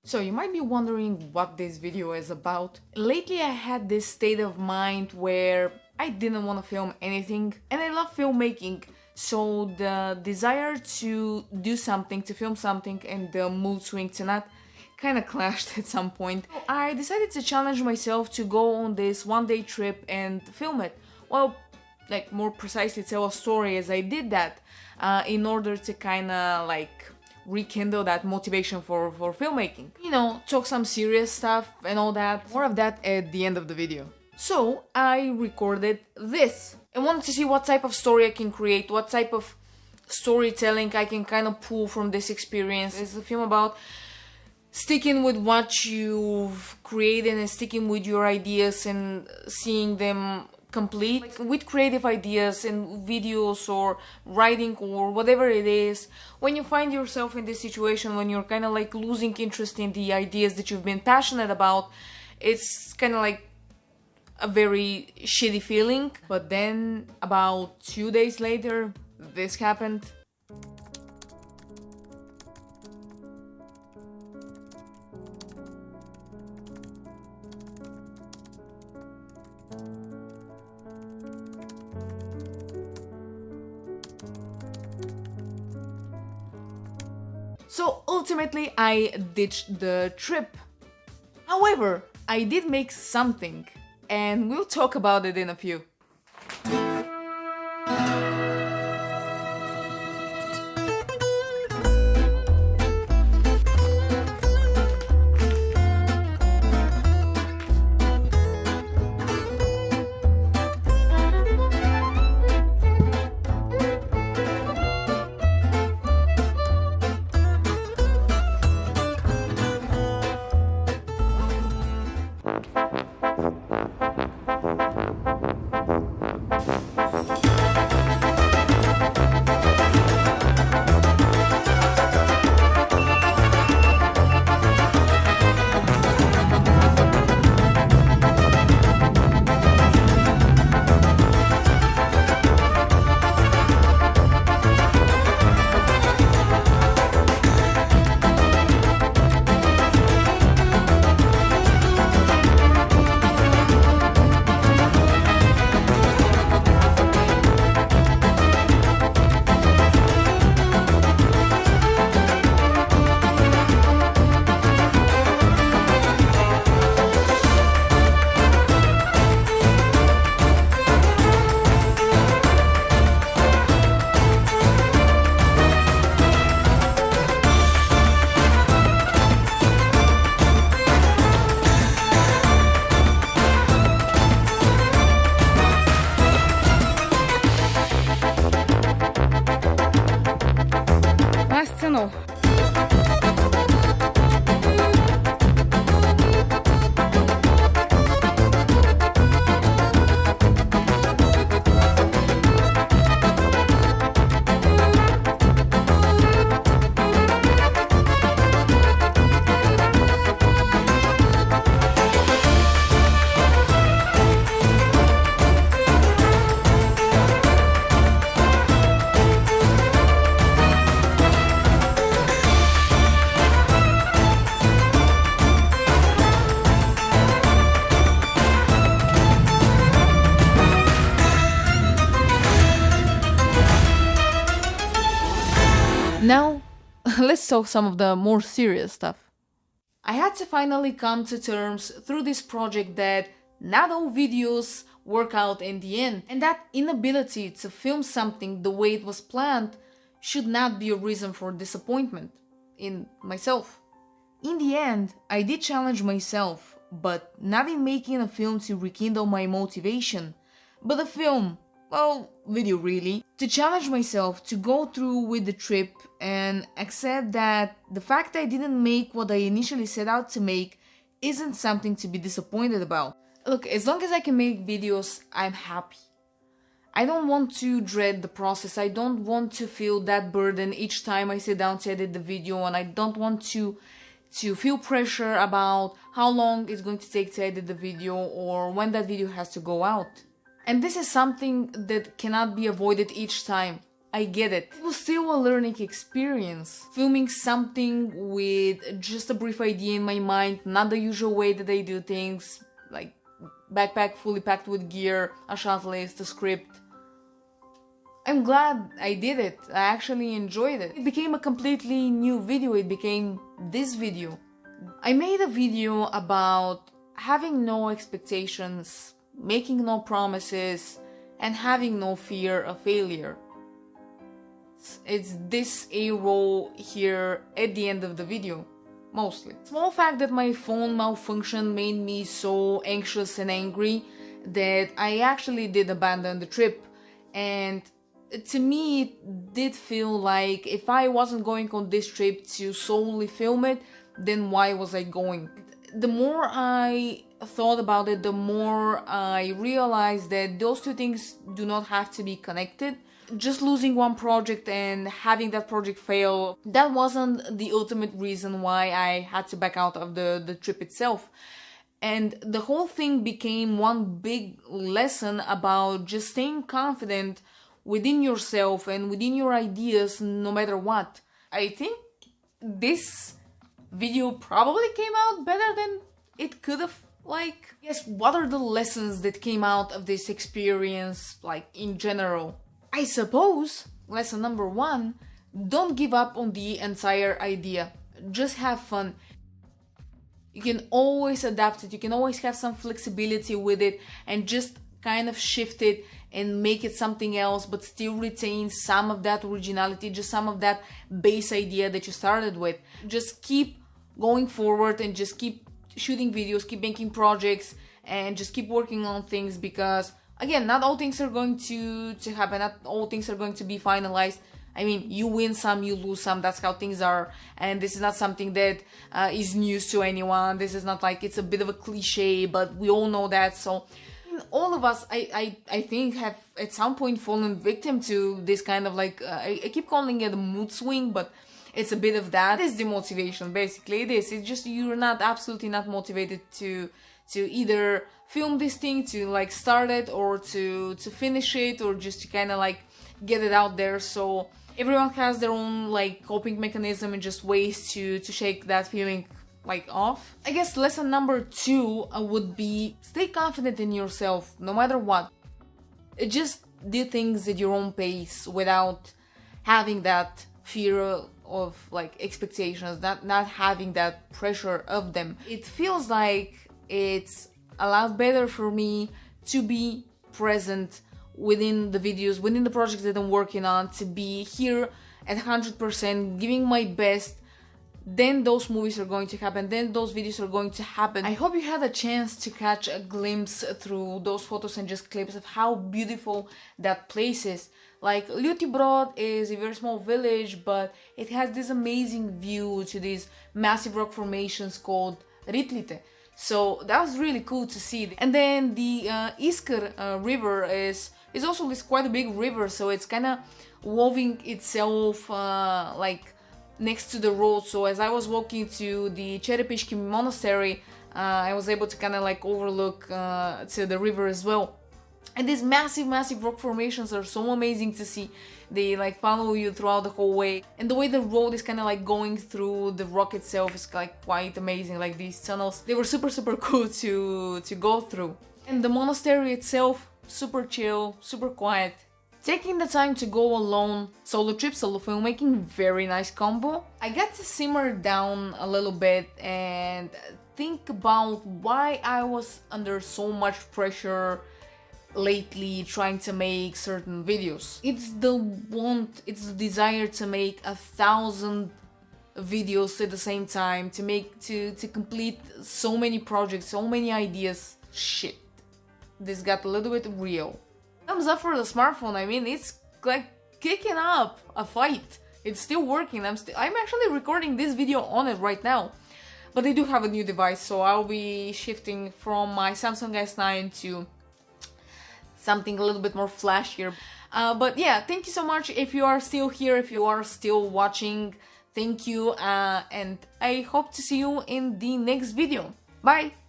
So you might be wondering what this video is about. Lately I had this state of mind where I didn't want to film anything, and I love filmmaking, so the desire to do something, to film something, and the mood swing to not kind of clashed at some point. So I decided to challenge myself to go on this one-day trip and film it. Well, like more precisely tell a story as I did that in order to kind of like rekindle that motivation for filmmaking. You know, talk some serious stuff and all that. More of that at the end of the video. So I recorded this. I wanted to see what type of story I can create, what type of storytelling I can kind of pull from this experience. It's a film about sticking with what you've created and sticking with your ideas and seeing them complete. Like with creative ideas and videos or writing or whatever it is, when you find yourself in this situation, when you're kind of like losing interest in the ideas that you've been passionate about, it's kind of like a very shitty feeling. But then about 2 days later, this happened. So ultimately I ditched the trip. However, I did make something, and we'll talk about it in a few. Tunnel. Now, let's talk some of the more serious stuff. I had to finally come to terms through this project that not all videos work out in the end, and that inability to film something the way it was planned should not be a reason for disappointment in myself. In the end, I did challenge myself, but not in making a film to rekindle my motivation, but a film, well, video really, to challenge myself to go through with the trip and accept that the fact I didn't make what I initially set out to make isn't something to be disappointed about. Look, as long as I can make videos, I'm happy. I don't want to dread the process. I don't want to feel that burden each time I sit down to edit the video, and I don't want to feel pressure about how long it's going to take to edit the video or when that video has to go out. And this is something that cannot be avoided each time. I get it. It was still a learning experience. Filming something with just a brief idea in my mind, not the usual way that I do things, like backpack fully packed with gear, a shot list, a script. I'm glad I did it. I actually enjoyed it. It became a completely new video. It became this video. I made a video about having no expectations, making no promises, and having no fear of failure. It's this A-roll here at the end of the video, mostly. Small fact that my phone malfunctioned made me so anxious and angry that I actually did abandon the trip. And to me, it did feel like if I wasn't going on this trip to solely film it, then why was I going? The more I thought about it, the more I realized that those two things do not have to be connected. Just losing one project and having that project fail, that wasn't the ultimate reason why I had to back out of the trip itself. And the whole thing became one big lesson about just staying confident within yourself and within your ideas no matter what. I think this video probably came out better than it could have. Like, yes, what are the lessons that came out of this experience, like, in general? I suppose, lesson number 1, don't give up on the entire idea. Just have fun. You can always adapt it, you can always have some flexibility with it and just kind of shift it and make it something else, but still retain some of that originality, just some of that base idea that you started with. Just keep going forward and just keep shooting videos, keep making projects, and just keep working on things, because again, not all things are going to happen, not all things are going to be finalized. I mean, you win some, you lose some, that's how things are, and this is not something that is news to anyone. This is not like, it's a bit of a cliche, but we all know that. So all of us, I think, have at some point fallen victim to this kind of like, I keep calling it a mood swing, but it's a bit of that. It is demotivation, basically. It's just you're not, absolutely not motivated to either film this thing, to like start it, or to finish it, or just to kind of like get it out there. So everyone has their own like coping mechanism and just ways to shake that feeling like off. I guess lesson number 2 would be stay confident in yourself no matter what. Just do things at your own pace without having that fear of like expectations, not having that pressure of them. It feels like it's a lot better for me to be present within the videos, within the projects that I'm working on, to be here at 100%, giving my best. Then those movies are going to happen, then those videos are going to happen. I hope you had a chance to catch a glimpse through those photos and just clips of how beautiful that place is. Like, Ljuti is a very small village, but it has this amazing view to these massive rock formations called Ritlite. So that was really cool to see. And then the Iskar river is also this quite a big river, so it's kind of woven itself like next to the road. So as I was walking to the Cherepishki monastery, I was able to kind of like overlook to the river as well. And these massive rock formations are so amazing to see. They like follow you throughout the whole way, and the way the road is kind of like going through the rock itself is like quite amazing. Like these tunnels, they were super cool to go through. And the monastery itself, super chill, super quiet. Taking the time to go alone, solo trip, solo filmmaking, very nice combo. I got to simmer down a little bit and think about why I was under so much pressure lately trying to make certain videos. It's the desire to make 1,000 videos at the same time, to complete so many projects, so many ideas. Shit, this got a little bit real. Thumbs up for the smartphone. I mean, it's like kicking up a fight. It's still working. I'm actually recording this video on it right now. But I do have a new device, so I'll be shifting from my Samsung S9 to something a little bit more flashier. But yeah, thank you so much if you are still here, if you are still watching. Thank you, and I hope to see you in the next video. Bye!